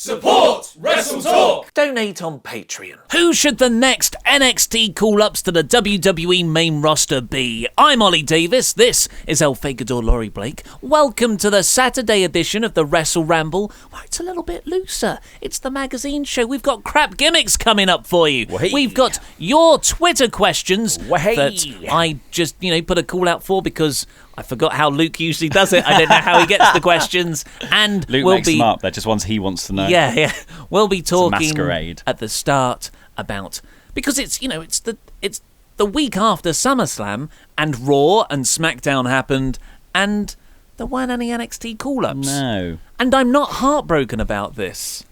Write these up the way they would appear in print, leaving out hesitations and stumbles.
Support WrestleTalk! Donate on Patreon. Who should the next NXT call-ups to the WWE main roster be? I'm Ollie Davis. This is El Fagador Laurie Blake. Welcome to the Saturday edition of the WrestleRamble. Well, it's a little bit looser. It's the magazine show. We've got crap gimmicks coming up for you. Wahey. We've got your Twitter questions Wahey. that I just, put a call out for because I forgot how Luke usually does it. I don't know how he gets the questions. And Luke makes them up. They're just ones he wants to know. Yeah. We'll be talking masquerade. at the start about, because it's the week after SummerSlam and Raw and SmackDown happened and there weren't any NXT call-ups. No. And I'm not heartbroken about this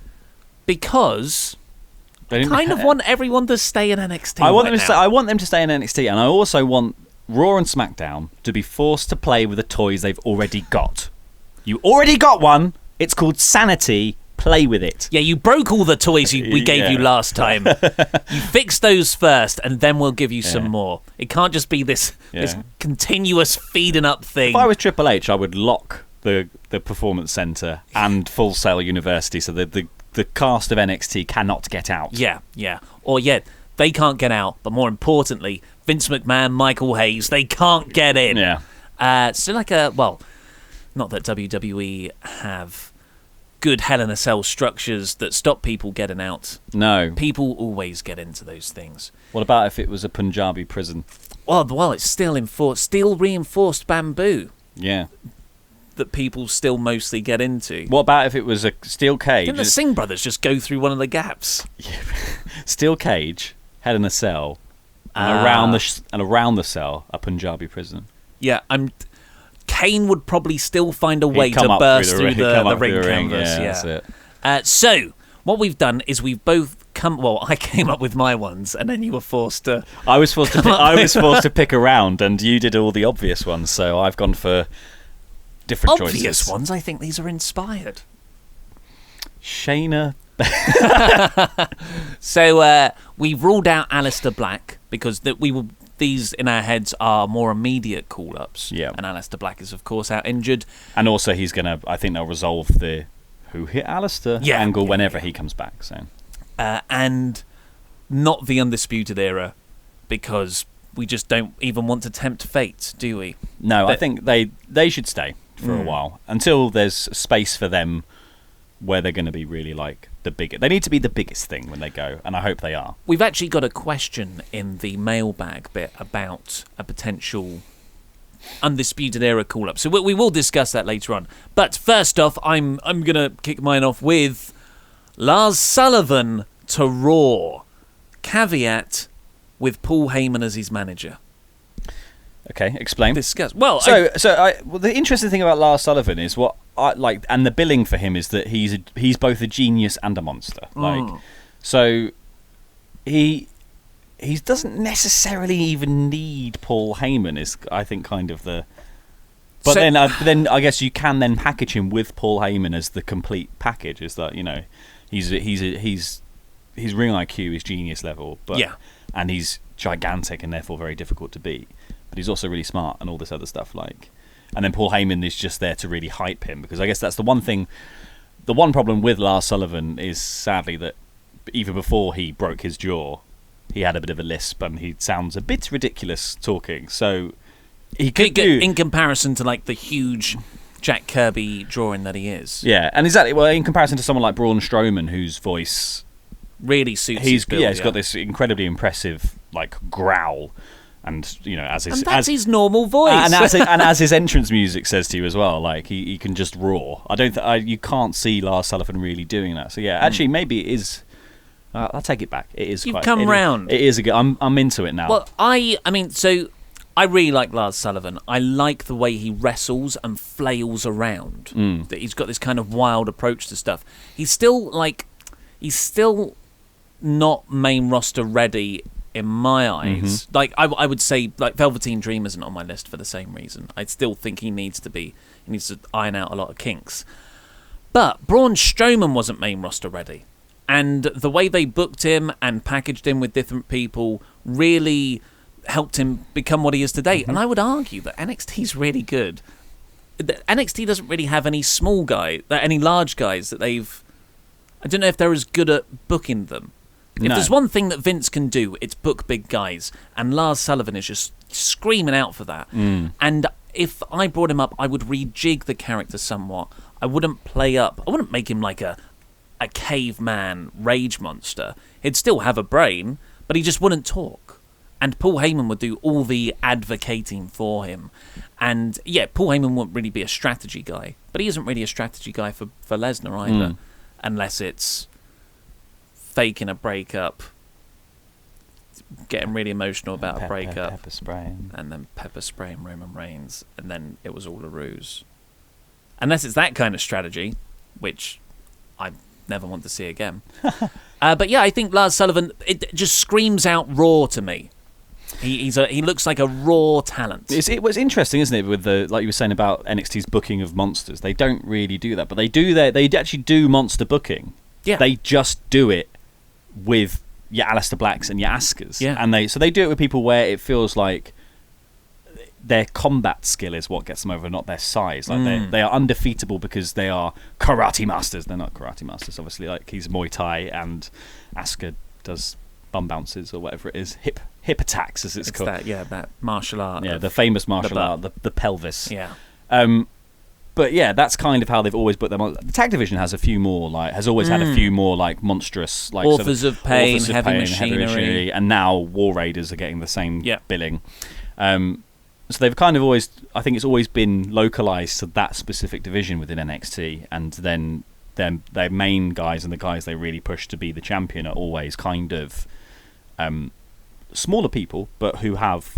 because I kind of want everyone to stay in NXT. I want them to stay in NXT, and I also want Raw and SmackDown to be forced to play with the toys they've already got. You already got one. It's called Sanity. Play with it. Yeah, you broke all the toys we gave you last time. You fix those first, and then we'll give you some more. It can't just be this continuous feeding up thing. If I was Triple H, I would lock the Performance Center and Full Sail University so that the cast of NXT cannot get out. Yeah. Or they can't get out, but more importantly, Vince McMahon, Michael Hayes, they can't get in. Yeah. So not that WWE have good Hell in a Cell structures that stop people getting out. No. People always get into those things. What about if it was a Punjabi prison? Well, it's steel reinforced bamboo. Yeah. That people still mostly get into. What about if it was a steel cage? Didn't the Singh brothers just go through one of the gaps? Steel cage, Hell in a Cell, and around the cell, a Punjabi prison. Yeah, Kane would probably still find a way to burst through the ring canvas. Yeah, that's it. So what we've done is we've both come. Well, I came up with my ones, and then you were forced to. I was forced to pick around, and you did all the obvious ones. So I've gone for different choices. Obvious ones. I think these are inspired. Shayna. So we've ruled out Aleister Black because these in our heads are more immediate call-ups. Yeah. And Aleister Black is, of course, out injured. And also I think they'll resolve the who hit Aleister angle whenever he comes back. So. And not the Undisputed Era, because we just don't even want to tempt fate, do we? No, I think they should stay for a while until there's space for them where they're going to be really like the biggest. They need to be the biggest thing when they go, and I hope they are. We've actually got a question in the mailbag bit about a potential Undisputed Era call-up, so we will discuss that later on. But first off, I'm going to kick mine off with Lars Sullivan to Raw. Caveat with Paul Heyman as his manager. Okay, explain. Discuss. Well, the interesting thing about Lars Sullivan is what I like, and the billing for him is that he's both a genius and a monster. So he doesn't necessarily even need Paul Heyman. Is I think kind of the. But then I guess you can then package him with Paul Heyman as the complete package. Is that his ring IQ is genius level, and he's gigantic and therefore very difficult to beat. But he's also really smart and all this other stuff. And then Paul Heyman is just there to really hype him, because I guess that's the one thing. The one problem with Lars Sullivan is sadly that even before he broke his jaw, he had a bit of a lisp and he sounds a bit ridiculous talking. So he could do, in comparison to the huge Jack Kirby drawing that he is. Yeah, and exactly. Well, in comparison to someone like Braun Strowman, whose voice really suits his build. He's got this incredibly impressive growl. And that's his normal voice. And as his entrance music says to you as well, he can just roar. You can't see Lars Sullivan really doing that. So yeah, actually maybe it is. I'll take it back. It is. You've come round. It is a good. I'm into it now. Well, I really like Lars Sullivan. I like the way he wrestles and flails around. That he's got this kind of wild approach to stuff. He's still not main roster ready. In my eyes, I would say, Velveteen Dream isn't on my list for the same reason. I still think he needs to iron out a lot of kinks. But Braun Strowman wasn't main roster ready, and the way they booked him and packaged him with different people really helped him become what he is today. And I would argue that NXT's really good. NXT doesn't really have any small guy, any large guys that they've I don't know if they're as good at booking them. If there's one thing that Vince can do, it's book big guys. And Lars Sullivan is just screaming out for that. And if I brought him up, I would rejig the character somewhat. I wouldn't make him like a caveman rage monster. He'd still have a brain, but he just wouldn't talk. And Paul Heyman would do all the advocating for him. And yeah, Paul Heyman wouldn't really be a strategy guy, but he isn't really a strategy guy for Lesnar either, unless it's faking a breakup, getting really emotional about a breakup, pepper spraying, and then pepper spraying Roman Reigns, and then it was all a ruse. Unless it's that kind of strategy, which I never want to see again. But yeah, I think Lars Sullivan, it just screams out Raw to me. He looks like a Raw talent. It was interesting, isn't it, with the, like you were saying about NXT's booking of monsters. They don't really do that, but they actually do monster booking. Yeah. They just do it with your Aleister Blacks and your Asukas. Yeah. And they do it with people where it feels like their combat skill is what gets them over, not their size. Like they are undefeatable because they are karate masters. They're not karate masters, obviously. Like he's Muay Thai and Asuka does bum bounces or whatever it is, hip attacks as it's called. That martial art. Yeah, the famous martial art, the pelvis. Yeah. But yeah, that's kind of how they've always put them on. The tag division has a few more, has always had a few more monstrous, Authors of Pain, Heavy Machinery, and now War Raiders are getting the same billing. So they've kind of always, I think it's always been localized to that specific division within NXT, and then their main guys and the guys they really push to be the champion are always kind of smaller people, but who have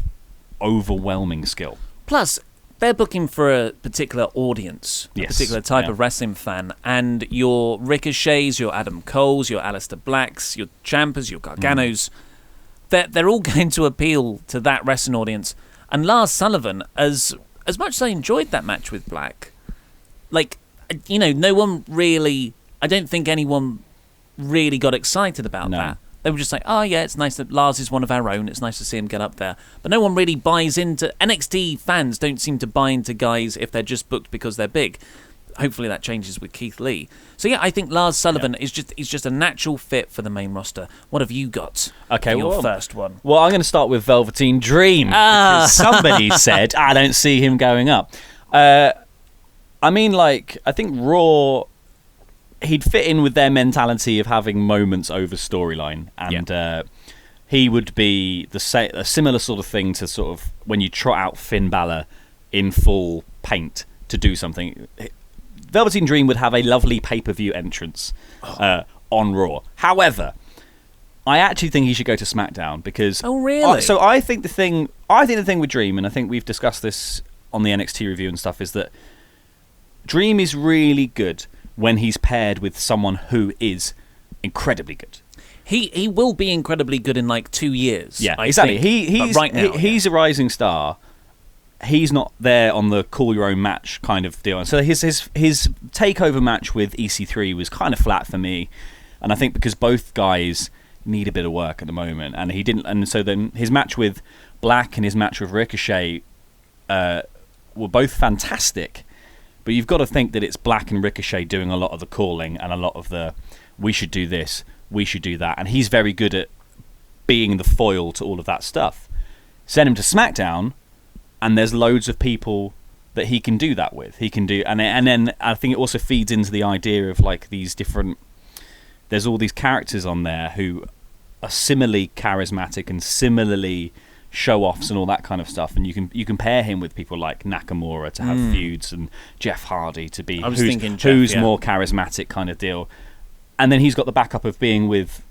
overwhelming skill. Plus, they're booking for a particular audience, a particular type of wrestling fan, and your Ricochets, your Adam Coles, your Aleister Blacks, your Ciampas, your Garganos, they're all going to appeal to that wrestling audience. And Lars Sullivan, as much as I enjoyed that match with Black, no one really, I don't think anyone really got excited about that. They were just like, oh yeah, it's nice that Lars is one of our own, it's nice to see him get up there. But no one really buys into, NXT fans don't seem to buy into guys if they're just booked because they're big. Hopefully that changes with Keith Lee. So yeah, I think Lars Sullivan is just a natural fit for the main roster. What have you got for your first one? Well, I'm going to start with Velveteen Dream. Because somebody said, I don't see him going up. I think Raw, he'd fit in with their mentality of having moments over storyline. And he would be a similar sort of thing to sort of when you trot out Finn Balor in full paint to do something. Velveteen Dream would have a lovely pay-per-view entrance on Raw. However, I actually think he should go to SmackDown because... Oh, really? So I think the thing with Dream, and I think we've discussed this on the NXT review and stuff, is that Dream is really good when he's paired with someone who is incredibly good. He will be incredibly good in 2 years. Yeah, exactly. He's a rising star. He's not there on the call your own match kind of deal. And so his takeover match with EC3 was kind of flat for me, and I think because both guys need a bit of work at the moment, and he didn't. And so then his match with Black and his match with Ricochet were both fantastic, but you've got to think that it's Black and Ricochet doing a lot of the calling and a lot of the we should do this, we should do that, and he's very good at being the foil to all of that stuff. Send him to SmackDown, and there's loads of people that he can do that with. He can do, and then I think it also feeds into the idea of these different. There's all these characters on there who are similarly charismatic and similarly show-offs and all that kind of stuff, and you can pair him with people like Nakamura to have feuds, and Jeff Hardy to be who's more charismatic kind of deal, and then he's got the backup of being with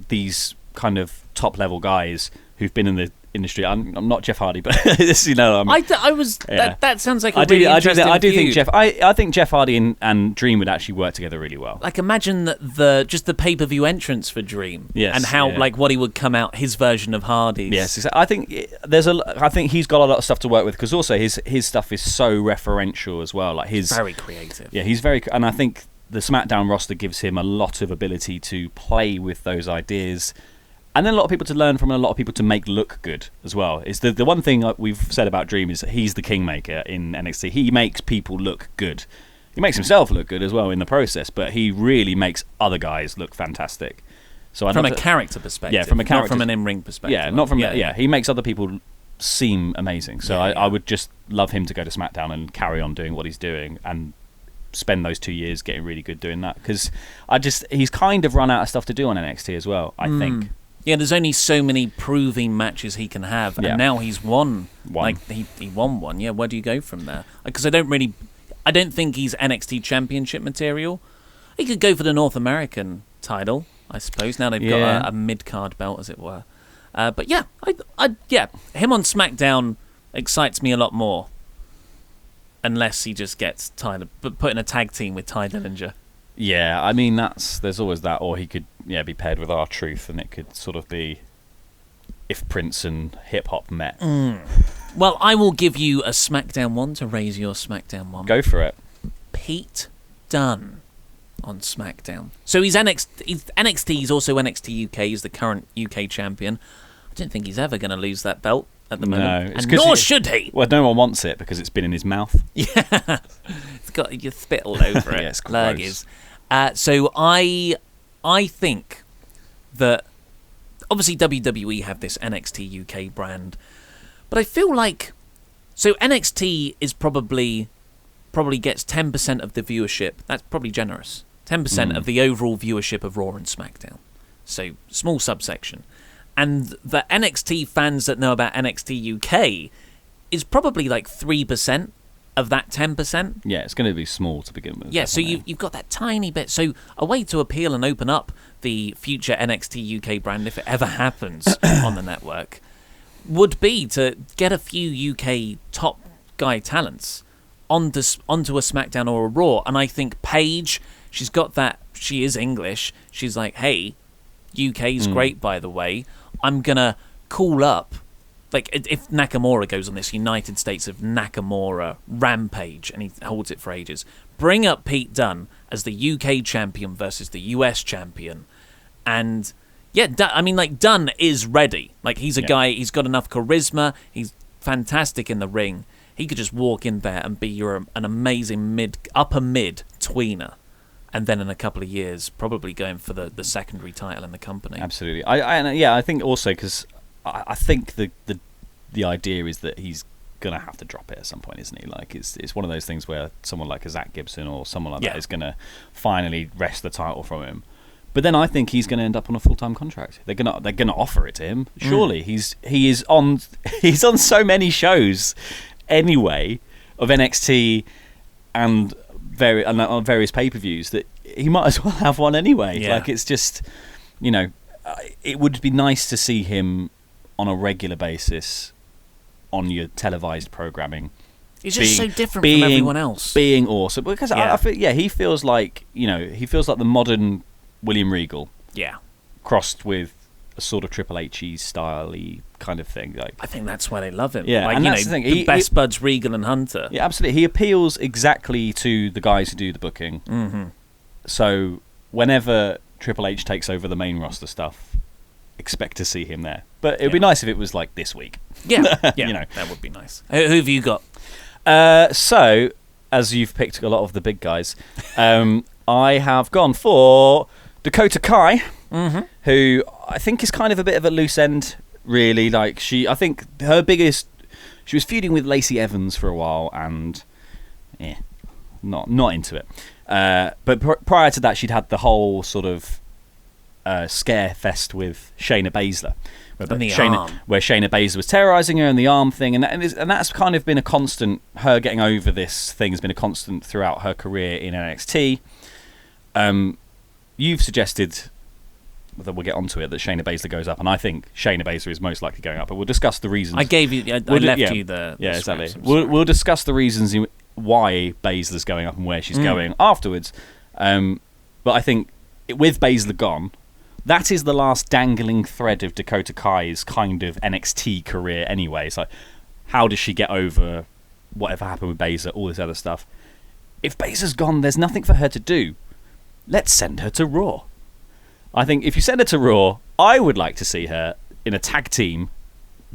these kind of top-level guys who've been in the industry. I'm not Jeff Hardy, but this, that sounds like a really interesting I do feud. think I think Jeff Hardy and Dream would actually work together really well. Imagine the pay-per-view entrance for Dream, and how what he would come out, his version of Hardy's. Yes, exactly. I think he's got a lot of stuff to work with, because also his stuff is so referential as well. Very creative. Yeah, he's very, and I think the SmackDown roster gives him a lot of ability to play with those ideas. And then a lot of people to learn from, and a lot of people to make look good as well. Is the one thing we've said about Dream is that he's the kingmaker in NXT. He makes people look good. He makes himself look good as well in the process, but he really makes other guys look fantastic. So from a character perspective, yeah, from a character, not from an in-ring perspective. Yeah, not from he makes other people seem amazing. So I would just love him to go to SmackDown and carry on doing what he's doing and spend those 2 years getting really good doing that, because he's kind of run out of stuff to do on NXT as well, I think. Yeah, there's only so many proving matches he can have, and now he's won. Like he won one. Yeah, where do you go from there? Because I don't think he's NXT Championship material. He could go for the North American title, I suppose. Now they've got a mid-card belt, as it were. But yeah, him on SmackDown excites me a lot more. Unless he just gets tired of put in a tag team with Ty Dillinger. Yeah, I mean there's always that, or he could be paired with R-Truth, and it could sort of be if Prince and hip hop met. Well, I will give you a SmackDown one to raise your SmackDown one. Go for it. Pete Dunne on SmackDown. So he's NXT. He's also NXT UK. He's the current UK champion. I don't think he's ever going to lose that belt at the moment. No, and nor should he. Well, no one wants it because it's been in his mouth. Yeah, it's got your spit all over it. Yeah, it's gross. So I think that obviously WWE have this NXT UK brand, but I feel like NXT is probably gets 10% of the viewership. That's probably generous. 10% of the overall viewership of Raw and SmackDown. So small subsection. And the NXT fans that know about NXT UK is probably like 3% of that 10%. Yeah, it's going to be small to begin with. Yeah, definitely. So you've got that tiny bit. So a way to appeal and open up the future NXT UK brand, if it ever happens on the network, would be to get a few UK top guy talents onto a SmackDown or a Raw. And I think Paige, she's got that. She is English. She's like, hey, UK's great, by the way. I'm going to call up, like, if Nakamura goes on this United States of Nakamura rampage, and he holds it for ages, bring up Pete Dunne as the UK champion versus the US champion. And, yeah, Dunne is ready. Like, he's a guy, he's got enough charisma, he's fantastic in the ring. He could just walk in there and be an amazing upper mid tweener. And then in a couple of years, probably going for the secondary title in the company. Absolutely. I think also because I think the idea is that he's gonna have to drop it at some point, isn't he? Like it's one of those things where someone like a Zach Gibson or someone like that is gonna finally wrest the title from him. But then I think he's gonna end up on a full-time contract. They're gonna offer it to him. Surely he is on so many shows anyway of NXT and on various pay-per-views that he might as well have one anyway. Yeah. Like, it's just, it would be nice to see him on a regular basis on your televised programming. He's just so different from everyone else. Being awesome. Because I feel, he feels like, the modern William Regal. Yeah. Crossed with a sort of Triple H-y style-y kind of thing. Like, I think that's why they love him. Yeah, like, and that's the thing. The best buds, Regal and Hunter. Yeah, absolutely. He appeals exactly to the guys who do the booking. Mm-hmm. So whenever Triple H takes over the main roster stuff, expect to see him there. But it would be nice if it was like this week. Yeah, that would be nice. Who have you got? So, as you've picked a lot of the big guys, I have gone for Dakota Kai, who I think is kind of a bit of a loose end, really. Like, I think she was feuding with Lacey Evans for a while, and not into it. But prior to that, she'd had the whole sort of scare fest with Shayna Baszler, where Shayna Baszler was terrorizing her and the arm thing, and that's kind of been a constant. Her getting over this thing has been a constant throughout her career in NXT. You've suggested that we'll get onto it, that Shayna Baszler goes up, and I think Shayna Baszler is most likely going up, but we'll discuss the reasons. I left you the exactly. We'll discuss the reasons why Baszler's going up and where she's going afterwards. But I think with Baszler gone, that is the last dangling thread of Dakota Kai's kind of NXT career anyway. It's like, how does she get over whatever happened with Baszler, all this other stuff? If Baszler's gone, there's nothing for her to do. Let's send her to Raw. I think if you send her to Raw, I would like to see her in a tag team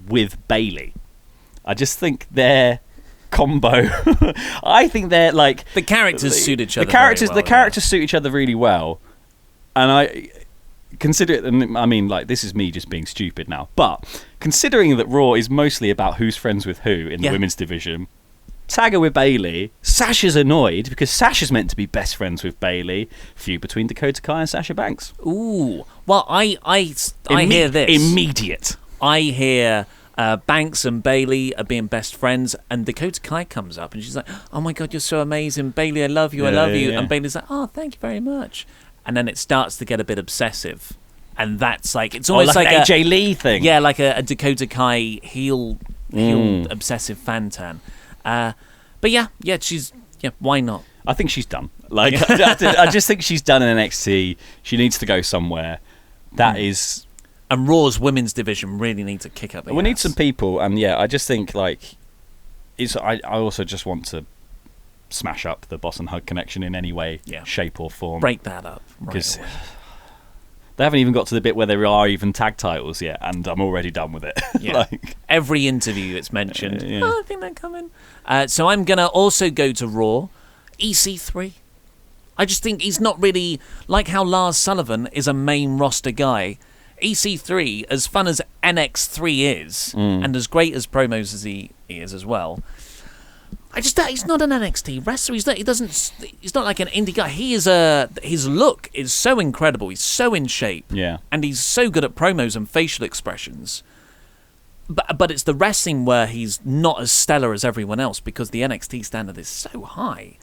with Bayley. I just think they're combo. I think they're like the characters suit each other. The characters suit each other really well, and I consider it. I mean, like, this is me just being stupid now, but considering that Raw is mostly about who's friends with who in the women's division, tag her with Bayley. Sasha's annoyed because Sasha's meant to be best friends with Bayley. Feud between Dakota Kai and Sasha Banks. Ooh, well, I hear this immediate. I hear Banks and Bayley are being best friends, and Dakota Kai comes up and she's like, "Oh my God, you're so amazing, Bayley! I love you, I love you." And Bayley's like, "Oh, thank you very much." And then it starts to get a bit obsessive, and that's like it's almost like like an AJ Lee thing. Yeah, like a Dakota Kai heel obsessive fan turn. But yeah, why not? I think she's done. Like, I just think she's done in NXT. She needs to go somewhere. That is. And Raw's women's division really needs to kick up. We need some people, and I just think like it's. I also just want to smash up the Boss and Hug connection in any way, shape or form. Break that up because they haven't even got to the bit where there are even tag titles yet, and I'm already done with it. Yeah. Like, every interview it's mentioned. I think they're coming. So I'm gonna also go to Raw. EC3. I just think he's not really like how Lars Sullivan is a main roster guy. EC3, as fun as NX3 is, and as great as promos as he is as well, he's not an NXT wrestler. He's not like an indie guy. His look is so incredible. He's so in shape. Yeah. And he's so good at promos and facial expressions. But it's the wrestling where he's not as stellar as everyone else because the NXT standard is so high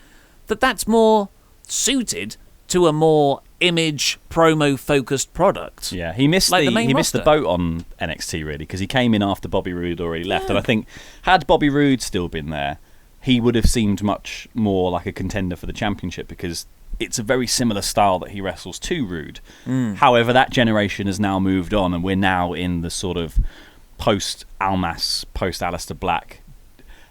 that's more suited to a more image promo focused product. Yeah, he missed the boat on NXT really because he came in after Bobby Roode already left, and I think had Bobby Roode still been there, he would have seemed much more like a contender for the championship because it's a very similar style that he wrestles to Roode. However, that generation has now moved on, and we're now in the sort of post Almas, post Aleister Black,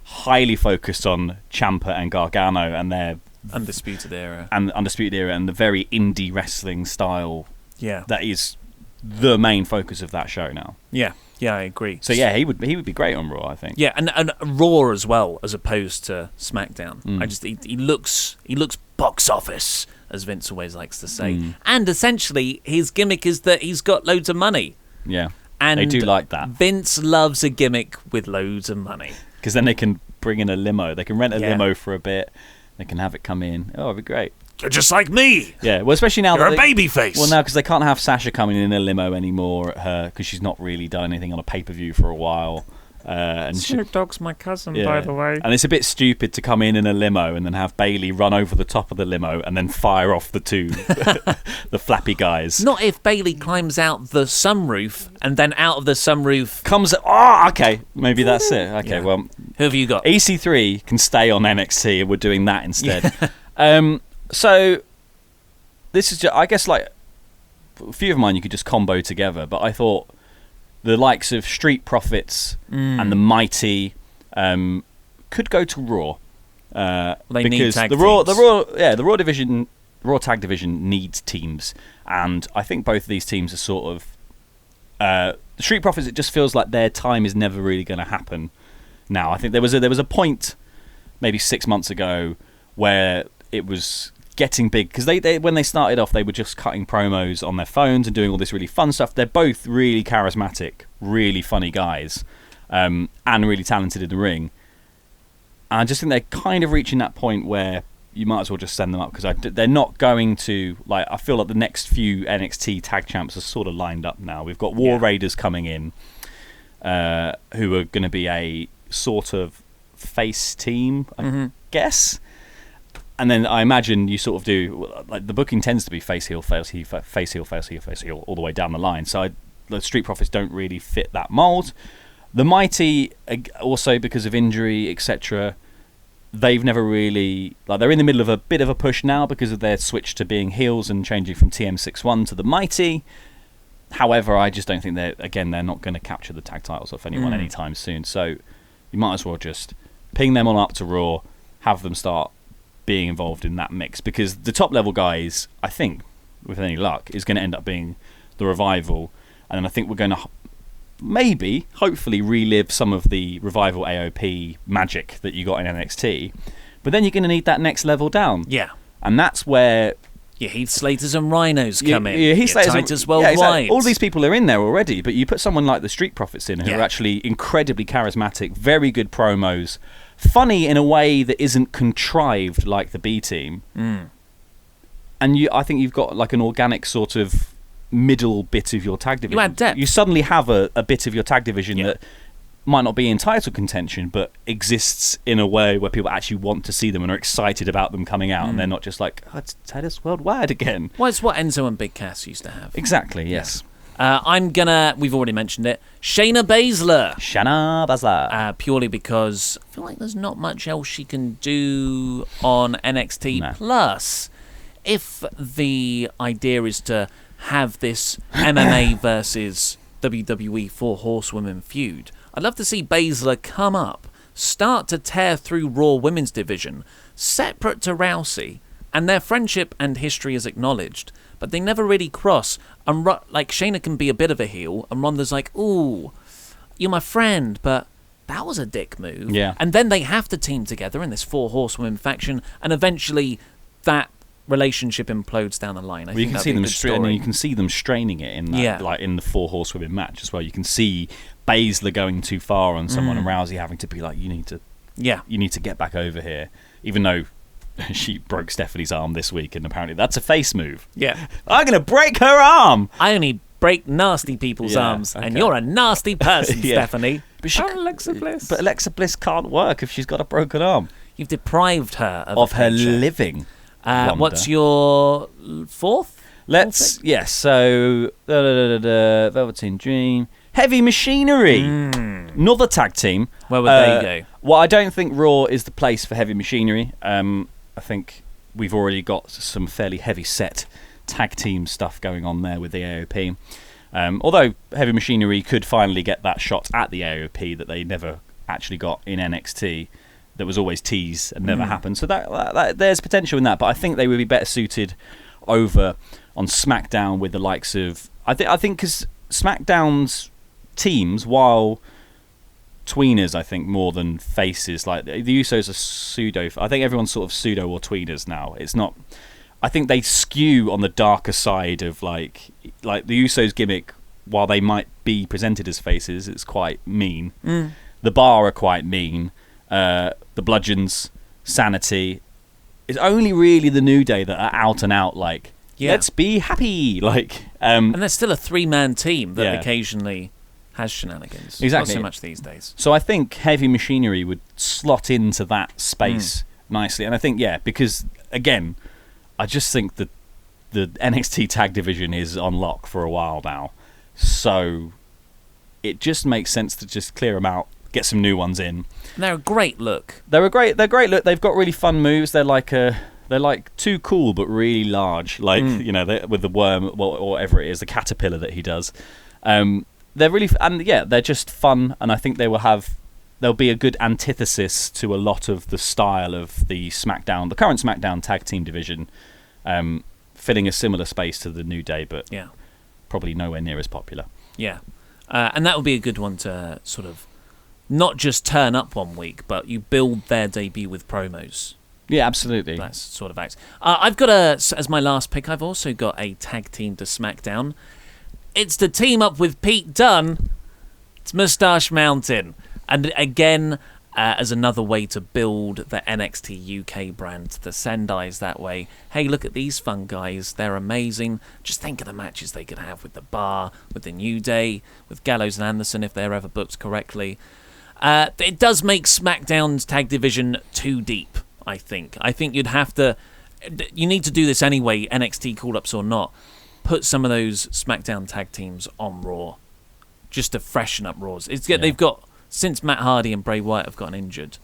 highly focused on Ciampa and Gargano and their Undisputed Era and the very indie wrestling style. Yeah, that is the main focus of that show now. Yeah, I agree. So he would be great on Raw, I think. Yeah, and Raw as well as opposed to SmackDown. I just he looks box office, as Vince always likes to say. And essentially his gimmick is that he's got loads of money. Yeah. And they do like that. Vince loves a gimmick with loads of money. Because then they can bring in a limo. They can rent a limo for a bit. They can have it come in. Oh, it'd be great. You're just like me. Yeah, well, especially now you're a baby face. Well, now because they can't have Sasha coming in a limo anymore at her because she's not really done anything on a pay-per-view for a while. And Snoop Dogg's my cousin, by the way. And it's a bit stupid to come in a limo and then have Bayley run over the top of the limo and then fire off the two, the flappy guys. Not if Bayley climbs out the sunroof and then out of the sunroof comes. Oh, okay, maybe that's it. Okay, well, who have you got? EC3 can stay on NXT, and we're doing that instead. So this is just, I guess, like a few of mine you could just combo together, but I thought the likes of Street Profits and the Mighty could go to Raw because the Raw tag division needs teams, and I think both of these teams are sort of the Street Profits. It just feels like their time is never really going to happen. Now I think there was a point maybe 6 months ago where it was getting big because they when they started off they were just cutting promos on their phones and doing all this really fun stuff. They're both really charismatic, really funny guys, and really talented in the ring. And I just think they're kind of reaching that point where you might as well just send them up because they're not going to, like, I feel like the next few NXT tag champs are sort of lined up now. We've got War Raiders coming in, who are going to be a sort of face team, I guess. And then I imagine you sort of do, like, the booking tends to be face heel, face heel, face heel, face heel, face heel, all the way down the line. So the Street Profits don't really fit that mold. The Mighty, also because of injury, etc., they've never really, like, they're in the middle of a bit of a push now because of their switch to being heels and changing from TM61 to the Mighty. However, I just don't think they're not going to capture the tag titles off anyone anytime soon. So you might as well just ping them on up to Raw, have them start being involved in that mix, because the top level guys, I think, with any luck, is going to end up being the Revival, and then I think we're going to maybe, hopefully, relive some of the Revival AOP magic that you got in NXT. But then you're going to need that next level down. Yeah. And that's where... Your Heath Slaters and Rhinos come in. Your Heath Slaters Titus Worldwide. Exactly. All these people are in there already, but you put someone like the Street Profits in who are actually incredibly charismatic, very good promos, funny in a way that isn't contrived like the B Team. And I think you've got like an organic sort of middle bit of your tag division. You add depth. You suddenly have a bit of your tag division that might not be in title contention, but exists in a way where people actually want to see them and are excited about them coming out, and they're not just like, oh, it's Titus Worldwide again. Well, it's what Enzo and Big Cass used to have. Exactly, yes. We've already mentioned it, Shayna Baszler. Shayna Baszler. Purely because I feel like there's not much else she can do on NXT. No. Plus, if the idea is to have this MMA versus WWE 4 Horsewomen feud, I'd love to see Baszler come up, start to tear through Raw Women's Division, separate to Rousey, and their friendship and history is acknowledged, but they never really cross. And like Shayna can be a bit of a heel, and Ronda's like, "Ooh, you're my friend, but that was a dick move." Yeah. And then they have to team together in this 4 Horsewomen faction, and eventually that relationship implodes down the line. You can see them and you can see them straining it in that, like in the 4 Horsewomen match as well. You can see Baszler going too far on someone and Rousey having to be like, you need to get back over here, even though she broke Stephanie's arm this week, and apparently that's a face move. Yeah. I'm gonna break her arm. I only break nasty people's arms, and you're a nasty person, Stephanie. But Alexa Bliss. But Alexa Bliss can't work if she's got a broken arm. You've deprived her of her living. What's your 4th? So Velveteen Dream, Heavy Machinery, another tag team. Where would they go? Well, I don't think Raw is the place for Heavy Machinery. I think we've already got some fairly heavy set tag team stuff going on there with the AOP. Although Heavy Machinery could finally get that shot at the AOP that they never actually got in NXT. That was always teased and never happened. So that there's potential in that, but I think they would be better suited over on SmackDown with the likes of I think because SmackDown's teams, while tweeners, I think more than faces, like the Usos are pseudo. I think everyone's sort of pseudo or tweeners now. It's not. I think they skew on the darker side of like the Usos gimmick. While they might be presented as faces, it's quite mean. The Bar are quite mean. The Bludgeons, Sanity. It's only really the New Day that are out and out like, let's be happy. Like, and there's still a 3-man team that occasionally has shenanigans. Exactly. Not so much these days. So I think Heavy Machinery would slot into that space nicely. And I think, because, again, I just think that the NXT tag division is on lock for a while now. So it just makes sense to just clear them out. Get some new ones in. And they're a great look. They're great look. They've got really fun moves. They're like too cool but really large. Like with the worm or whatever it is, the caterpillar that he does. They're really they're just fun, and I think they'll be a good antithesis to a lot of the style of the current SmackDown tag team division, filling a similar space to the New Day, but probably nowhere near as popular. Yeah, and that would be a good one to sort of. Not just turn up one week, but you build their debut with promos. Yeah, absolutely. That sort of acts. I've got as my last pick, I've also got a tag team to SmackDown. It's to team up with Pete Dunne. It's Moustache Mountain. And again, as another way to build the NXT UK brand, to send eyes that way. Hey, look at these fun guys. They're amazing. Just think of the matches they could have with the Bar, with the New Day, with Gallows and Anderson if they're ever booked correctly. It does make SmackDown's tag division too deep, I think. I think you'd have to... You need to do this anyway, NXT call-ups or not. Put some of those SmackDown tag teams on Raw, just to freshen up Raws. They've got... Since Matt Hardy and Bray Wyatt have gotten injured,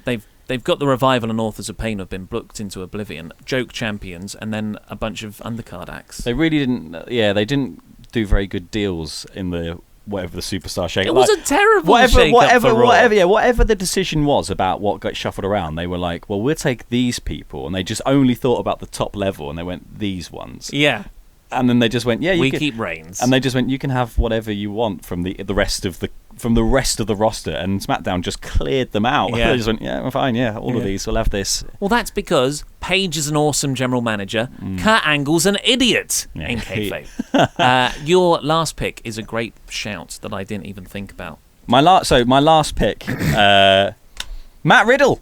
they've got the Revival and Authors of Pain have been booked into oblivion, joke champions, and then a bunch of undercard acts. They really didn't... they didn't do very good deals in the... Whatever the superstar shake, it was a terrible whatever the decision was about what got shuffled around, they were like, well, we'll take these people, and they just only thought about the top level, and they went these ones. Yeah, And then they just went, yeah, we keep Reigns. And they just went, you can have whatever you want from the rest of the roster. And SmackDown just cleared them out. Yeah. They just went, yeah, fine, yeah, all of these, we'll have this. Well, that's because Paige is an awesome general manager. Kurt Angle's an idiot in kayfabe. Your last pick is a great shout that I didn't even think about. My last pick, Matt Riddle.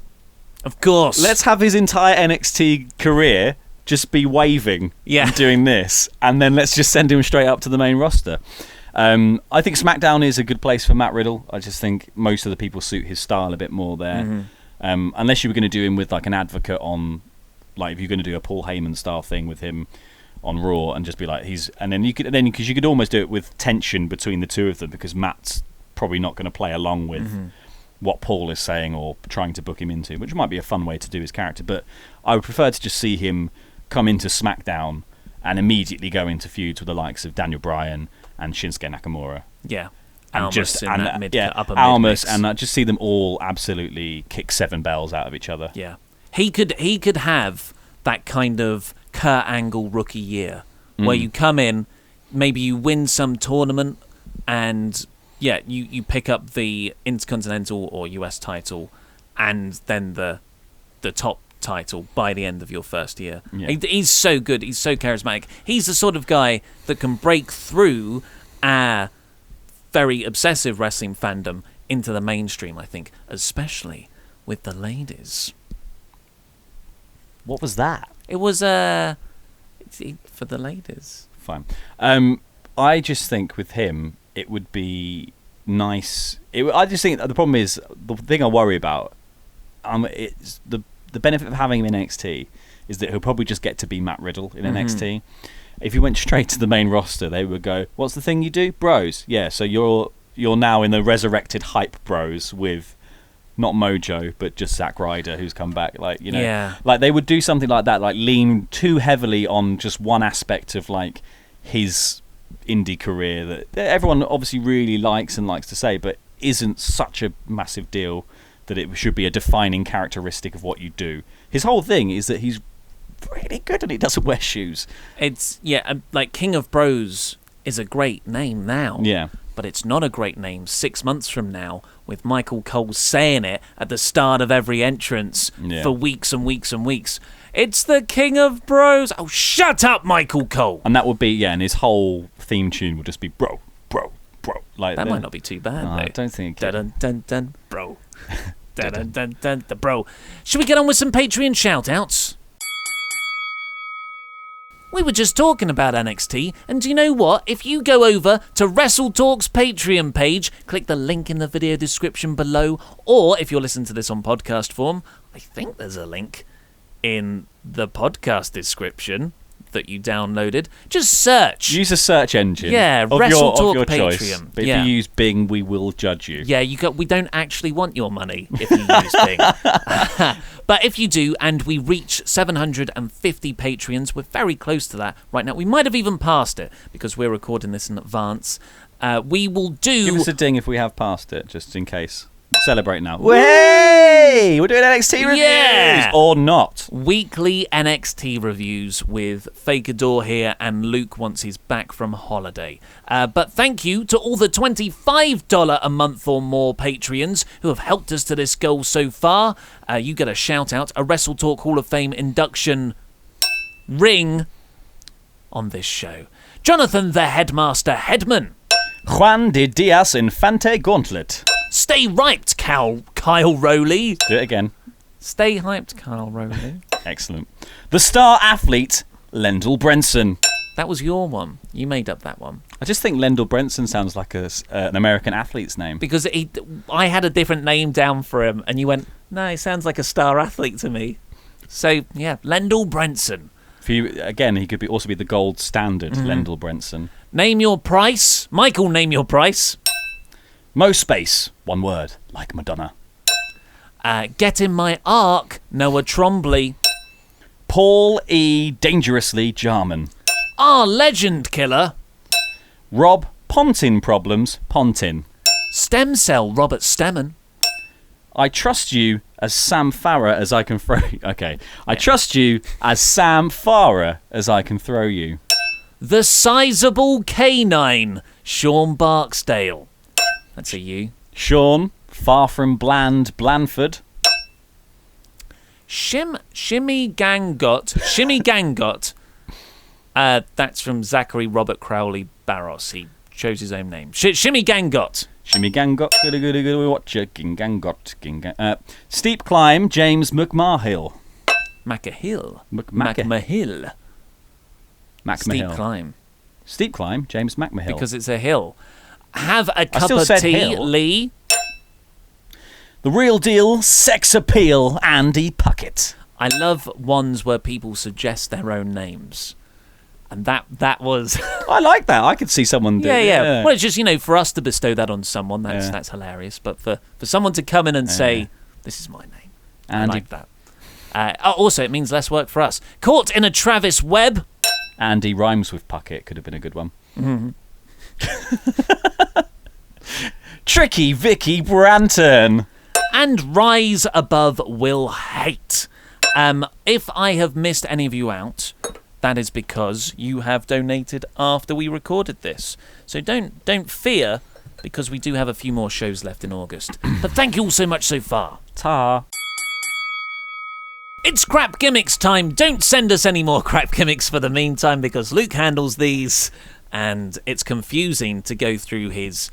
Of course. Let's have his entire NXT career just be waving and doing this, and then let's just send him straight up to the main roster. I think SmackDown is a good place for Matt Riddle. I just think most of the people suit his style a bit more there. Unless you were going to do him with like an advocate on, like if you're going to do a Paul Heyman style thing with him on Raw and just be like because you could almost do it with tension between the two of them, because Matt's probably not going to play along with what Paul is saying or trying to book him into, which might be a fun way to do his character. But I would prefer to just see him come into SmackDown and immediately go into feuds with the likes of Daniel Bryan and Shinsuke Nakamura. Yeah. And Almas upper Almas, mid-mix. and just see them all absolutely kick 7 bells out of each other. Yeah. He could have that kind of Kurt Angle rookie year where you come in, maybe you win some tournament, and you pick up the Intercontinental or US title and then the top title by the end of your first year. He's so good, he's so charismatic. He's the sort of guy that can break through our very obsessive wrestling fandom into the mainstream, I think, especially with the ladies. What was that? It was for the ladies. Fine. I just think with him it would be nice. I just think the problem is, the thing I worry about, it's the benefit of having him in NXT is that he'll probably just get to be Matt Riddle in NXT. If he went straight to the main roster, they would go, what's the thing you do? Bros. Yeah, so you're now in the resurrected Hype Bros with not Mojo, but just Zack Ryder, who's come back. Like, you know, like they would do something like that, like lean too heavily on just one aspect of like his indie career that everyone obviously really likes and likes to say, but isn't such a massive deal that it should be a defining characteristic of what you do. His whole thing is that he's really good and he doesn't wear shoes. It's like King of Bros is a great name now. Yeah. But it's not a great name 6 months from now, with Michael Cole saying it at the start of every entrance for weeks and weeks and weeks. It's the King of Bros. Oh, shut up, Michael Cole. And that would be, and his whole theme tune would just be bro. Like that might not be too bad, though. I don't think it dun dun dun bro. Dun dun dun the bro. Should we get on with some Patreon shout-outs? We were just talking about NXT, and do you know what? If you go over to WrestleTalk's Patreon page, click the link in the video description below, or if you're listening to this on podcast form, I think there's a link in the podcast description that you downloaded. Just search. Use a search engine. Yeah, of WrestleTalk your Patreon. Choice. But if you use Bing, we will judge you. Yeah, we don't actually want your money if you use Bing. But if you do, and we reach 750 Patreons, we're very close to that right now. We might have even passed it because we're recording this in advance. We will do... Give us a ding if we have passed it, just in case. Celebrate now. Hey! We're doing NXT reviews! Or not. Weekly NXT reviews with Fakador here and Luke once he's back from holiday. But thank you to all the $25 a month or more Patreons who have helped us to this goal so far. You get a shout out, a WrestleTalk Hall of Fame induction ring on this show. Jonathan the Headmaster Headman. Juan de Diaz Infante Gauntlet. Stay hyped, Kyle Rowley. Do it again. Stay hyped, Kyle Rowley. Excellent. The star athlete, Lendl Brenson. That was your one. You made up that one. I just think Lendl Brenson sounds like an American athlete's name. Because I had a different name down for him, and you went, no, he sounds like a star athlete to me. So, yeah, Lendl Brenson. Again, he could also be the gold standard, Lendl Brenson. Name your price. Michael, name your price. Mo Space, one word, like Madonna. Get in my arc, Noah Trombley. Paul E. Dangerously Jarman. Our legend killer. Rob Pontin Problems Pontin. Stem cell Robert Stemmen. I trust you as Sam Farah as I can throw you. Okay. I trust you as Sam Farah as I can throw you. The Sizable Canine, Sean Barksdale. That's a you. Sean, far from bland, Blandford. Shimmy Gangot. That's from Zachary Robert Crowley Barros. He chose his own name. Shimmy Gangot. Shimmy Gangot, good, watcher, Gangot. Steep Climb, James McMahill. Macahill. McMahill. Steep Climb. Steep Climb, James McMahill. Because it's a hill. Have a cup of tea, hill. Lee. The Real Deal, Sex Appeal, Andy Puckett. I love ones where people suggest their own names. And that was... I like that. I could see someone do it. Yeah. Well, it's just, for us to bestow that on someone, that's hilarious. But for someone to come in and say, this is my name, Andy. I like that. Also, it means less work for us. Caught in a Travis Webb. Andy rhymes with Puckett. Could have been a good one. Mm-hmm. Tricky Vicky Branton. And Rise Above Will Hate. If I have missed any of you out, that is because you have donated after we recorded this. So don't fear, because we do have a few more shows left in August. But thank you all so much so far. Ta. It's Crap Gimmicks time. Don't send us any more crap gimmicks for the meantime, because Luke handles these, and it's confusing to go through his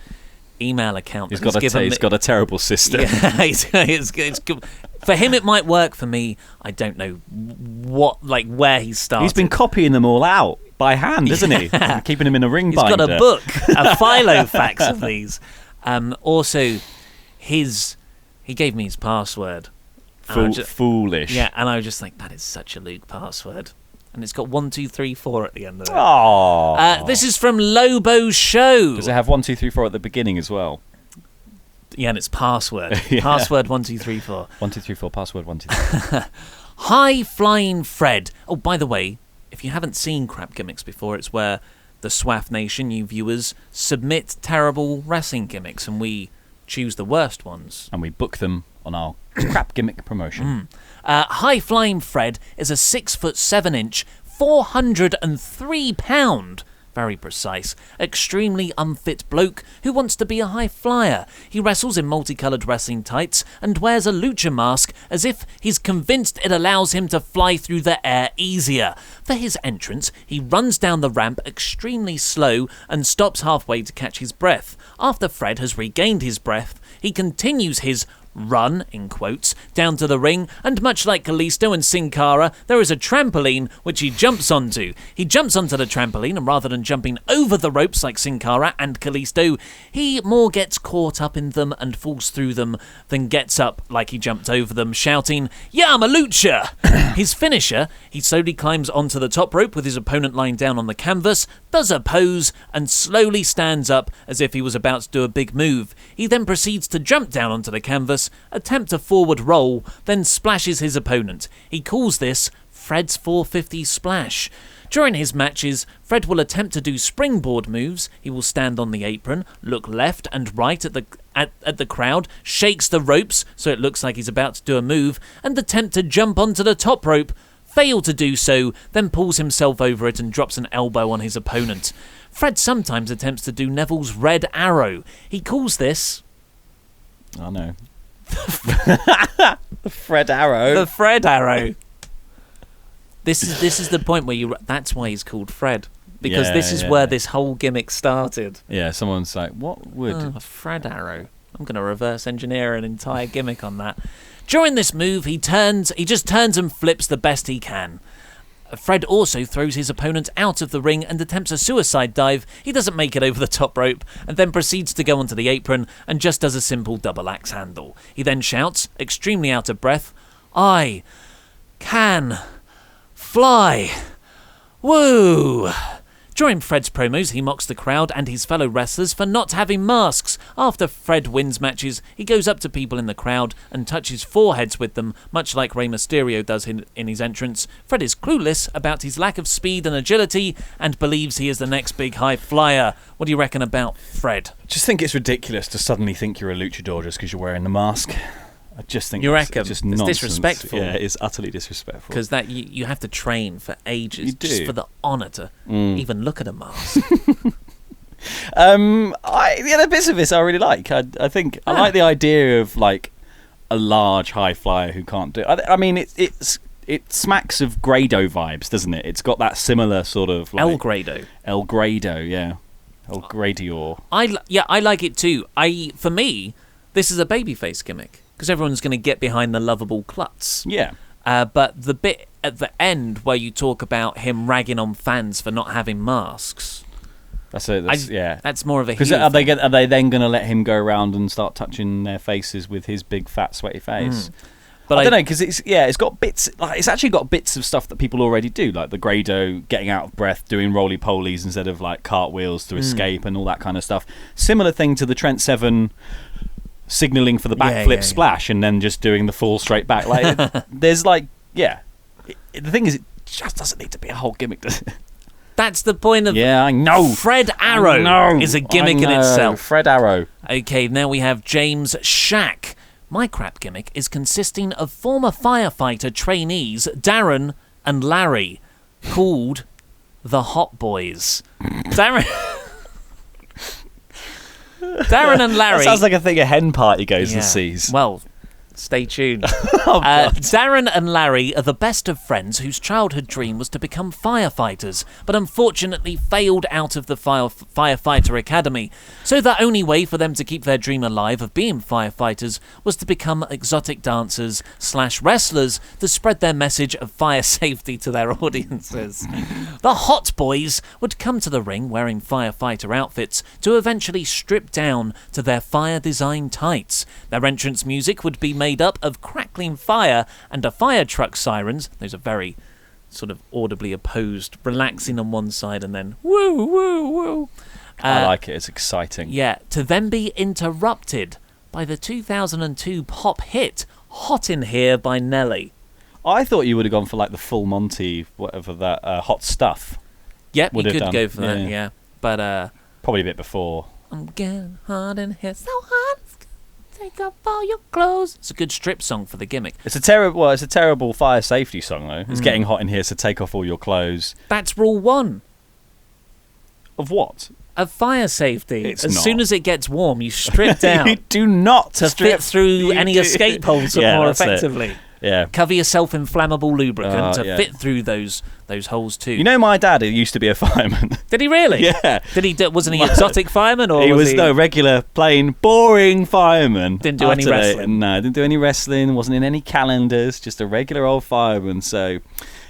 email account. He's got a terrible system. Yeah, it's good. For him, it might work. For me, I don't know where he started. He been copying them all out by hand, isn't he? And keeping them in a ring binder. He's got a book, a Filofax of these. Also, he gave me his password. Foolish. Yeah, and I was just like, that is such a Luke password. And it's got 1, 2, 3, 4 at the end of it. Oh. This is from Lobo Show. Does it have 1, 2, 3, 4 at the beginning as well? Yeah, and it's password. Yeah. Password 1, 2, 3, 4. 1, 2, 3, 4. Password 1, 2, 3. High Flying Fred. Oh, by the way, if you haven't seen Crap Gimmicks before, it's where the SWAF Nation, you viewers, submit terrible wrestling gimmicks, and we choose the worst ones. And we book them on our Crap Gimmick promotion. High Flying Fred is a 6'7", 403 pound, very precise, extremely unfit bloke who wants to be a high flyer. He wrestles in multicoloured wrestling tights and wears a lucha mask as if he's convinced it allows him to fly through the air easier. For his entrance, he runs down the ramp extremely slow and stops halfway to catch his breath. After Fred has regained his breath, he continues his run, in quotes, down to the ring, and much like Kalisto and Sin Cara, there is a trampoline which he jumps onto. He jumps onto the trampoline, and rather than jumping over the ropes like Sin Cara and Kalisto, he more gets caught up in them and falls through them than gets up like he jumped over them, shouting, "Yeah, I'm a lucha!" His finisher, he slowly climbs onto the top rope with his opponent lying down on the canvas, does a pose, and slowly stands up as if he was about to do a big move. He then proceeds to jump down onto the canvas, attempt a forward roll, then splashes his opponent. He calls this Fred's 450 splash. During his matches, Fred will attempt to do springboard moves. He will stand on the apron, look left and right at the crowd, shakes the ropes so it looks like he's about to do a move, and attempt to jump onto the top rope. Fail to do so, then pulls himself over it and drops an elbow on his opponent. Fred sometimes attempts to do Neville's red arrow. He calls this... Oh no. The Fred Arrow. The Fred Arrow. This is the point where that's why he's called Fred. Because this is where this whole gimmick started. Yeah, someone's like, what would... a Fred Arrow. I'm going to reverse engineer an entire gimmick on that. During this move, he just turns and flips the best he can. Fred also throws his opponent out of the ring and attempts a suicide dive. He doesn't make it over the top rope and then proceeds to go onto the apron and just does a simple double axe handle. He then shouts, extremely out of breath, "I can fly. Woo!" During Fred's promos, he mocks the crowd and his fellow wrestlers for not having masks. After Fred wins matches, he goes up to people in the crowd and touches foreheads with them, much like Rey Mysterio does in his entrance. Fred is clueless about his lack of speed and agility and believes he is the next big high flyer. What do you reckon about Fred? Just think it's ridiculous to suddenly think you're a luchador just because you're wearing the mask. I just think You it's reckon? just It's nonsense. disrespectful. Yeah, it's utterly disrespectful. Because that you have to train for ages You do. just for the honour to even look at a mask. The bits of this I really like. I think I like the idea of like a large high flyer who can't do. I mean, it smacks of Grado vibes, doesn't it? It's got that similar sort of like El Grado. El Grado, yeah. El Gradior. I like it too. For me, this is a babyface gimmick because everyone's going to get behind the lovable klutz. Yeah. But the bit at the end where you talk about him ragging on fans for not having masks. That's more of a because heel are thing. they then going to let him go around and start touching their faces with his big fat sweaty face? But I don't know, because it's got bits. Like, it's actually got bits of stuff that people already do, like the Grado getting out of breath, doing roly polies instead of like cartwheels to escape and all that kind of stuff. Similar thing to the Trent Seven signaling for the backflip splash and then just doing the full straight back. Like there's like the thing is, it just doesn't need to be a whole gimmick, does it? That's the point of I know. Fred Arrow is a gimmick in itself. Fred Arrow. Okay, now we have James Shack. My crap gimmick is consisting of former firefighter trainees Darren and Larry, called the Hot Boys. Darren and Larry. That sounds like a thing a hen party goes and sees. Well, stay tuned. Oh, God. Darren and Larry are the best of friends whose childhood dream was to become firefighters, but unfortunately failed out of the firefighter academy. So the only way for them to keep their dream alive of being firefighters was to become exotic dancers / wrestlers to spread their message of fire safety to their audiences. The Hot Boys would come to the ring wearing firefighter outfits to eventually strip down to their fire design tights. Their entrance music would be made up of crackling fire and a fire truck sirens. Those are very sort of audibly opposed, relaxing on one side and then woo, woo, woo. I like it. It's exciting. Yeah, to then be interrupted by the 2002 pop hit Hot in Here by Nelly. I thought you would have gone for like the full Monty, whatever that, Hot Stuff. Yep, would you have could done. go for that, yeah. But probably a bit before. I'm getting hot in here, so hot. Take off all your clothes. It's a good strip song for the gimmick. It's a terrible fire safety song though. It's getting hot in here, so take off all your clothes. That's rule 1 of what? Of fire safety. It's as not. soon as it gets warm, you strip down. You do not to fit through any escape holes more effectively. Yeah. Cover yourself in flammable lubricant to fit through those holes too. You know, my dad used to be a fireman. Did he really? Yeah. Did he? Wasn't he exotic fireman, or he was no regular, plain, boring fireman. Didn't do any wrestling. No, didn't do any wrestling. Wasn't in any calendars. Just a regular old fireman. So,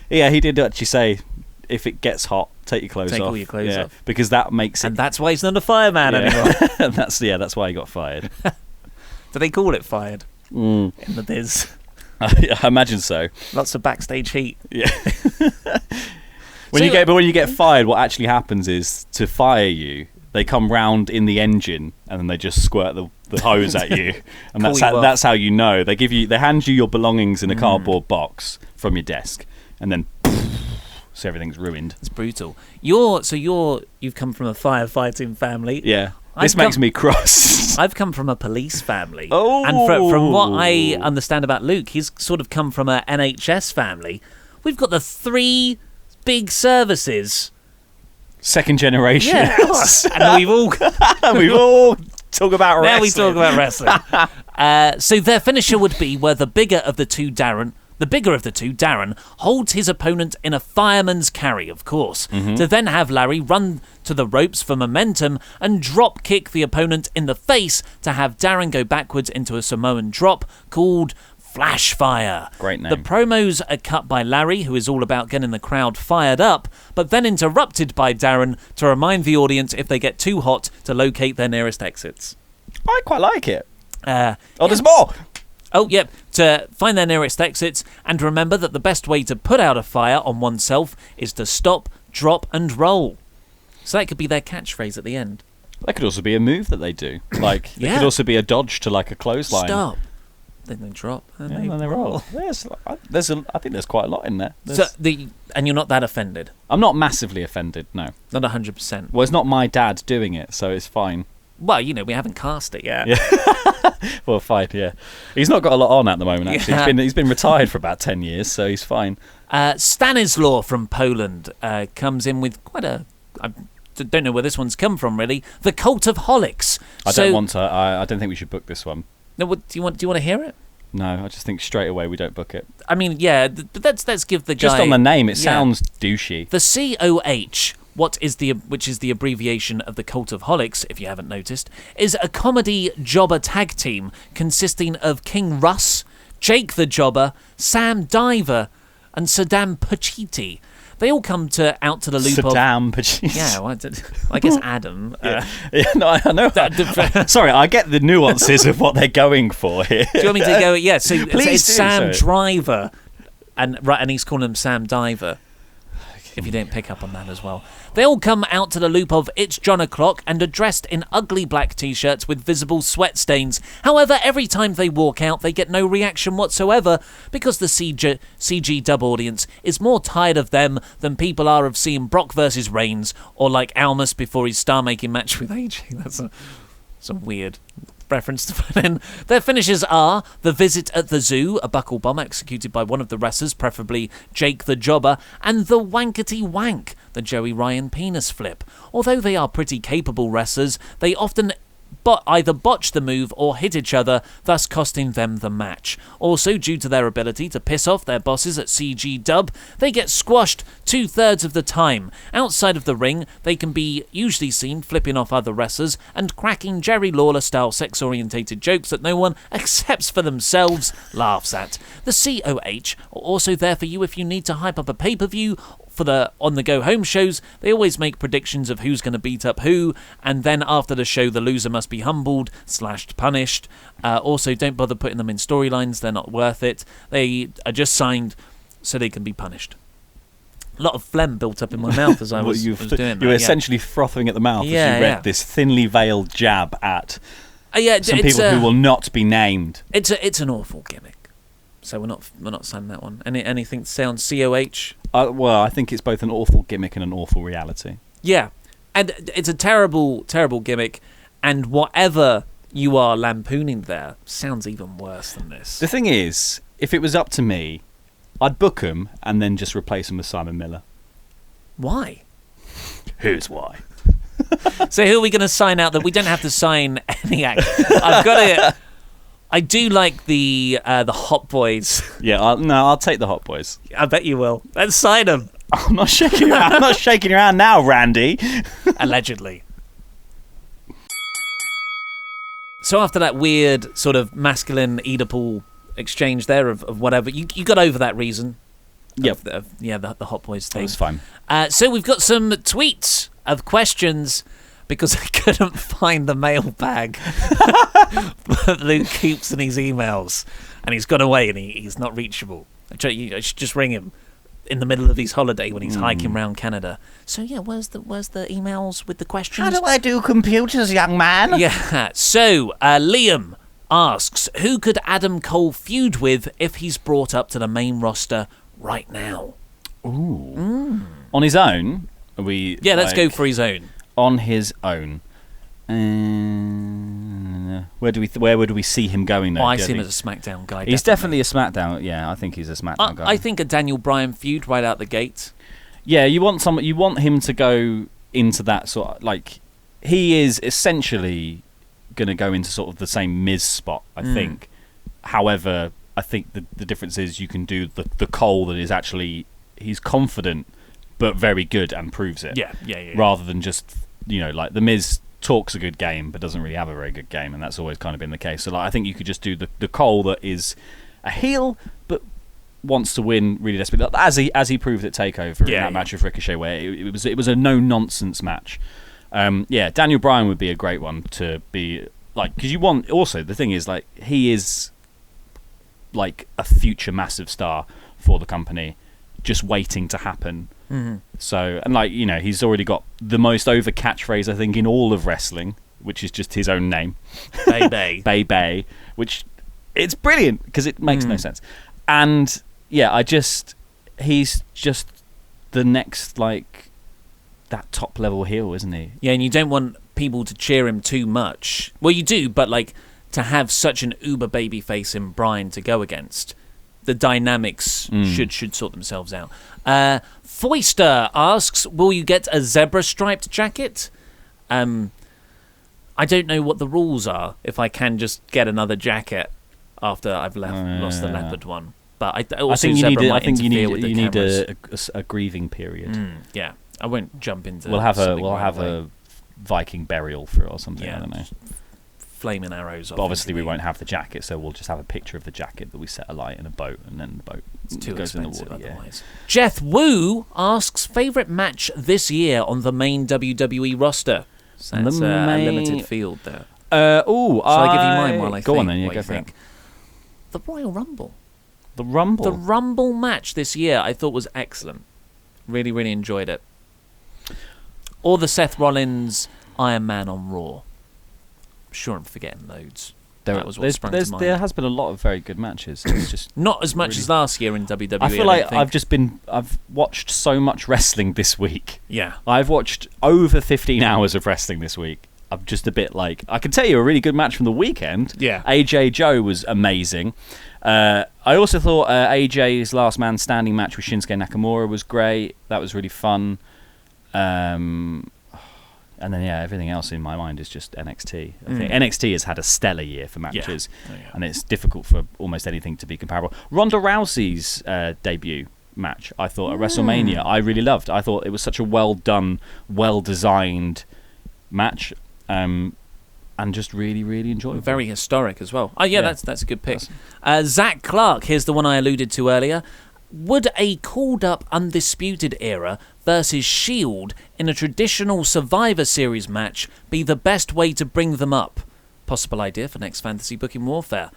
yeah, he did actually say, if it gets hot, take your clothes off. Take all your clothes off. Because that makes it. And that's why he's not a fireman anymore. That's why he got fired. Do they call it fired in the biz? I imagine so. Lots of backstage heat. Yeah. When you get fired, what actually happens is, to fire you, they come round in the engine and then they just squirt the hose at you, and that's how you know. They hand you your belongings in a cardboard box from your desk, and then so everything's ruined. It's brutal. You've come from a firefighting family. Yeah. This makes me cross. I've come from a police family. Oh. And from what I understand about Luke, he's sort of come from a NHS family. We've got the 3 big services. Second generation. Yeah. And we've all talk about wrestling. Now we talk about wrestling. So their finisher would be where the bigger of the two, Darren, holds his opponent in a fireman's carry, of course, to then have Larry run to the ropes for momentum and drop kick the opponent in the face to have Darren go backwards into a Samoan drop called Flash Fire. Great name. The promos are cut by Larry, who is all about getting the crowd fired up, but then interrupted by Darren to remind the audience, if they get too hot, to locate their nearest exits. I quite like it. There's more! Oh, yep, to find their nearest exits, and remember that the best way to put out a fire on oneself is to stop, drop, and roll. So that could be their catchphrase at the end. That could also be a move that they do. Like, it could also be a dodge to, like, a clothesline. Stop. Then they drop. And then they roll. I think there's quite a lot in there. And you're not that offended? I'm not massively offended, no. Not 100%? Well, it's not my dad doing it, so it's fine. Well, we haven't cast it yet. Yeah. Well, fine, yeah. He's not got a lot on at the moment, actually. Yeah. He's been retired for about 10 years, so he's fine. Stanislaw from Poland comes in with quite a... I don't know where this one's come from, really. The Cult of Holics. I don't think we should book this one. No, do you want to hear it? No, I just think straight away we don't book it. I mean, yeah, but let's give the guy... Just on the name, it sounds douchey. The COH, which is the abbreviation of the Cult of Holics, if you haven't noticed, is a comedy jobber tag team consisting of King Russ, Jake the Jobber, Sam Diver, and Saddam Pachiti. They all come out to the loop Saddam Pachiti. Yeah, well, I guess Adam. No, I know. Sorry, I get the nuances of what they're going for here. Do you want me to go? Yeah, so it's Sam so. Driver, and he's calling him Sam Diver. If you don't pick up on that as well. They all come out to the loop of It's John O'Clock and are dressed in ugly black t-shirts with visible sweat stains. However, every time they walk out, they get no reaction whatsoever because the CG dub audience is more tired of them than people are of seeing Brock versus Reigns or like Almas before his star-making match with AJ. That's a weird reference to put in. Their finishes are the Visit at the Zoo, a buckle bomb executed by one of the wrestlers, preferably Jake the Jobber, and the Wankety Wank, the Joey Ryan penis flip. Although they are pretty capable wrestlers, they often either botch the move or hit each other, thus costing them the match. Also, due to their ability to piss off their bosses at CG Dub, they get squashed 2/3 of the time. Outside of the ring, they can be usually seen flipping off other wrestlers and cracking Jerry Lawler-style sex-orientated jokes that no one, except for themselves, laughs at. The COH are also there for you if you need to hype up a pay-per-view. For the on-the-go home shows, they always make predictions of who's going to beat up who, and then after the show, the loser must be humbled/punished. Also, don't bother putting them in storylines; they're not worth it. They are just signed so they can be punished. A lot of phlegm built up in my mouth as I was doing that. You were essentially frothing at the mouth as you read this thinly veiled jab at some people who will not be named. It's an awful gimmick. So we're not signing that one. Anything to say on COH? Well, I think it's both an awful gimmick and an awful reality. Yeah, and it's a terrible, terrible gimmick. And whatever you are lampooning there sounds even worse than this. The thing is, if it was up to me, I'd book him and then just replace him with Simon Miller. Why? Here's why. So who are we going to sign out that we don't have to sign any act? I've got to... I do like the Hot Boys. Yeah, I'll take the Hot Boys. I bet you will. Let's sign them. I'm not shaking your hand. I'm not shaking your hand now, Randy. Allegedly. So after that weird sort of masculine Oedipal exchange there of whatever, you got over that reason. Yep. The Hot Boys thing. That was fine. So we've got some tweets of questions because I couldn't find the mailbag. Luke keeps in his emails, and he's gone away, and he's not reachable. I should just ring him in the middle of his holiday when he's hiking around Canada. So yeah, where's the emails with the questions? How do I do computers, young man? Yeah. So Liam asks, who could Adam Cole feud with if he's brought up to the main roster right now? Ooh. On his own? Yeah, let's go for his own. On his own. Where would we see him going though? I see him as a SmackDown guy. He's definitely a SmackDown. Yeah, I think he's a SmackDown guy. I think a Daniel Bryan feud right out the gate. Yeah, you want him to go into that sort of, like, he is essentially going to go into sort of the same Miz spot, I think. However, I think the difference is you can do the Cole that is actually, he's confident but very good and proves it. Yeah. Rather than just, like the Miz talks a good game but doesn't really have a very good game, and that's always kind of been the case. So like, I think you could just do the Cole that is a heel but wants to win really desperately, as he proved at TakeOver in that match with Ricochet, where it was a no nonsense match. Daniel Bryan would be a great one to be like, because you want, also the thing is, like, he is like a future massive star for the company, just waiting to happen. So, and like, he's already got the most over catchphrase I think in all of wrestling, which is just his own name, Bay Bay Bay, which it's brilliant because it makes no sense. And yeah, he's just the next, like, that top level heel, isn't he? Yeah, and you don't want people to cheer him too much. Well, you do, but like to have such an uber babyface in Bryan to go against, the dynamics should sort themselves out. Foister asks, will you get a zebra-striped jacket? I don't know what the rules are, if I can just get another jacket after I've lost the leopard one. But I think you need a grieving period. Yeah, I won't jump into. We'll have a Viking burial for it or something. Yeah, I don't know. Flaming arrows. But obviously we won't have the jacket, so we'll just have a picture of the jacket that we set alight in a boat, and then the boat goes in the water. Otherwise. Yeah. Jeff Wu asks, favourite match this year on the main WWE roster. So that's a limited field there. Shall I give you mine while I go think? On then, yeah, go for it. The Royal Rumble. The Rumble match this year I thought was excellent. Really, really enjoyed it. Or the Seth Rollins Iron Man on Raw. I'm sure I'm forgetting loads. That was what sprung to mind. There has been a lot of very good matches. It's just not as much as last year in WWE. I feel like I've watched so much wrestling this week. Yeah. I've watched over 15 hours of wrestling this week. I'm just a bit like, I can tell you a really good match from the weekend. Yeah. AJ Joe was amazing. I also thought AJ's last man standing match with Shinsuke Nakamura was great. That was really fun. And then, everything else in my mind is just NXT. I think NXT has had a stellar year for matches, and it's difficult for almost anything to be comparable. Ronda Rousey's debut match, I thought, at WrestleMania, I really loved. I thought it was such a well-done, well-designed match, and just really, really enjoyable. Very historic as well. That's a good pick. Zach Clark, here's the one I alluded to earlier. Would a called-up Undisputed Era versus Shield in a traditional Survivor Series match be the best way to bring them up? Possible idea for next Fantasy Booking Warfare.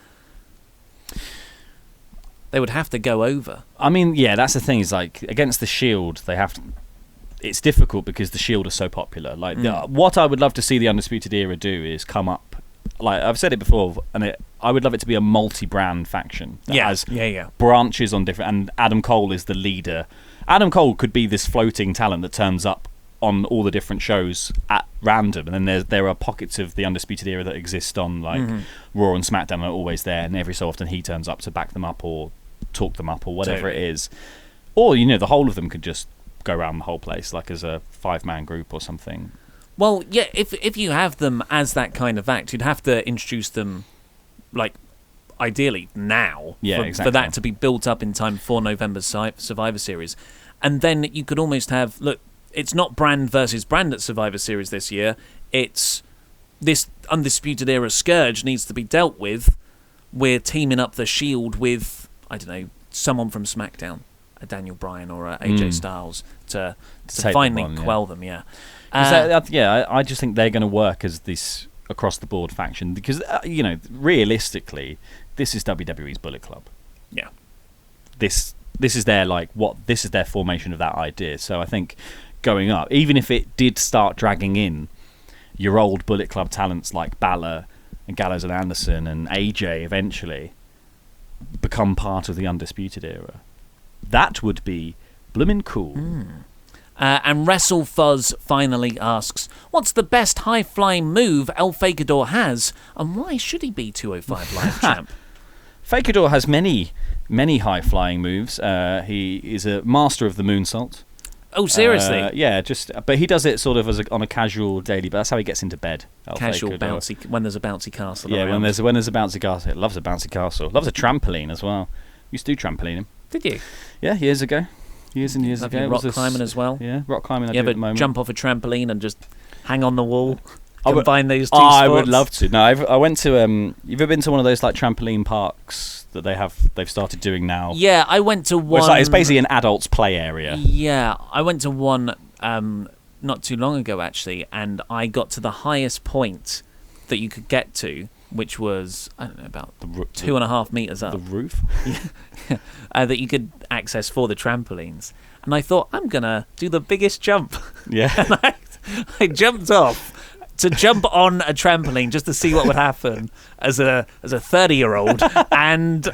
They would have to go over. I mean, that's the thing. Is like against the Shield, they have to. It's difficult because the Shield are so popular. Like what I would love to see the Undisputed Era do is come up. Like I've said it before, and I would love it to be a multi-brand faction that has branches on different. And Adam Cole is the leader. Adam Cole could be this floating talent that turns up on all the different shows at random, and then there are pockets of the Undisputed Era that exist on like Raw and SmackDown are always there, and every so often he turns up to back them up or talk them up or whatever it is. Or the whole of them could just go around the whole place like as a 5-man group or something. Well, yeah, if you have them as that kind of act, you'd have to introduce them, like, ideally now, for that to be built up in time for November's Survivor Series. And then you could almost have, look, it's not brand versus brand at Survivor Series this year, it's this Undisputed Era scourge needs to be dealt with. We're teaming up the Shield with, I don't know, someone from SmackDown, a Daniel Bryan or a AJ Styles, to finally quell them, I just think they're going to work as this across-the-board faction because, realistically, this is WWE's Bullet Club. Yeah. This is their, this is their formation of that idea. So I think going up, even if it did start dragging in your old Bullet Club talents like Balor and Gallows and Anderson and AJ eventually become part of the Undisputed Era, that would be bloomin' cool. And WrestleFuzz finally asks, what's the best high-flying move El Fakador has, and why should he be 205 Live champ? Fakador has many, many high-flying moves. He is a master of the moonsault. Oh, seriously? But he does it sort of on a casual daily. But that's how he gets into bed. Casual bouncy when there's a bouncy castle. Yeah, around. when there's a bouncy castle. He loves a bouncy castle. Loves a trampoline as well. Used to do trampolining. Did you? Yeah, years ago. Years and years ago. Rock climbing as well. Yeah, rock climbing. You ever jump off a trampoline and just hang on the wall? Combine those two sports? I would love to. No, I went to. You've ever been to one of those like trampoline parks that they've started doing now? Yeah, I went to one. It's basically an adults play area. Yeah, I went to one not too long ago actually, and I got to the highest point that you could get to, which was, I don't know, about 2.5 meters up. The roof? That you could access for the trampolines. And I thought, I'm going to do the biggest jump. Yeah. And I jumped off to jump on a trampoline just to see what would happen as a 30-year-old. And,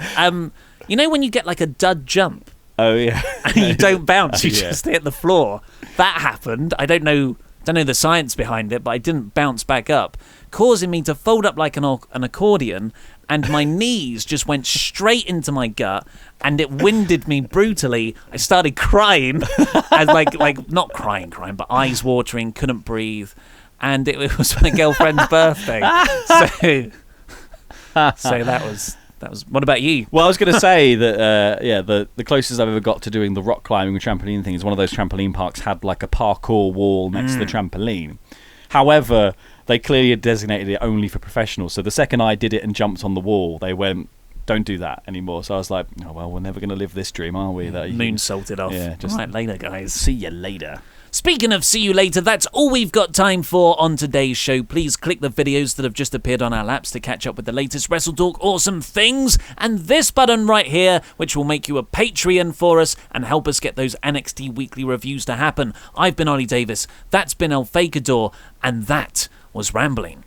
when you get like a dud jump? Oh, yeah. And you don't bounce, you just hit the floor. That happened. I don't know don't know the science behind it, but I didn't bounce back up, causing me to fold up like an accordion, and my knees just went straight into my gut, and it winded me brutally. I started crying, as like not crying, but eyes watering, couldn't breathe, and it was my girlfriend's birthday. So that was. What about you? Well, I was going to say that the closest I've ever got to doing the rock climbing and trampoline thing is one of those trampoline parks had like a parkour wall next to the trampoline. However, they clearly had designated it only for professionals. So the second I did it and jumped on the wall, they went, "Don't do that anymore." So I was like, "Oh well, we're never going to live this dream, are we?" That Moonsaulted off. Yeah, just right, later, guys. See you later. Speaking of see you later, that's all we've got time for on today's show. Please click the videos that have just appeared on our laps to catch up with the latest WrestleTalk awesome things, and this button right here, which will make you a Patreon for us and help us get those NXT weekly reviews to happen. I've been Ollie Davis, that's been El Fakador, and that was Rambling.